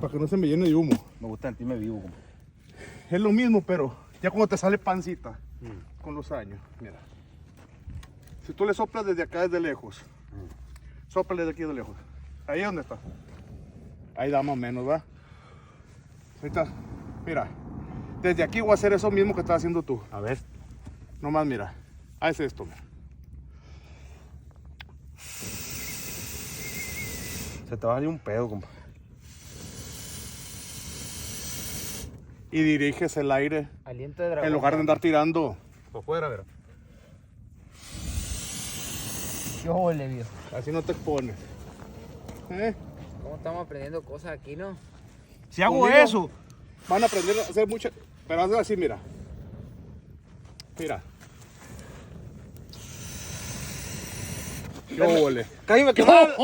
para que no se me llene de humo. Me gusta sentirme vivo, compa. Es lo mismo, pero ya cuando te sale pancita con los años, mira. Si tú le soplas desde acá, desde lejos, sopla desde aquí de lejos. Ahí es donde está. Ahí da más o menos, ¿va? Ahorita, mira. Desde aquí voy a hacer eso mismo que estás haciendo tú. A ver. Nomás mira. Haz esto, mira. Se te va a salir un pedo, compa. Y diriges el aire Aliento de dragón. en lugar de andar tirando. Por fuera, mira. Yo le vio. Así no te expones. ¿Eh? ¿Cómo estamos aprendiendo cosas aquí, no? Si hago Conmigo eso. Van a aprender a hacer mucho. Pero hazlo así, mira. Mira. Yo volé. Cállate, quemado.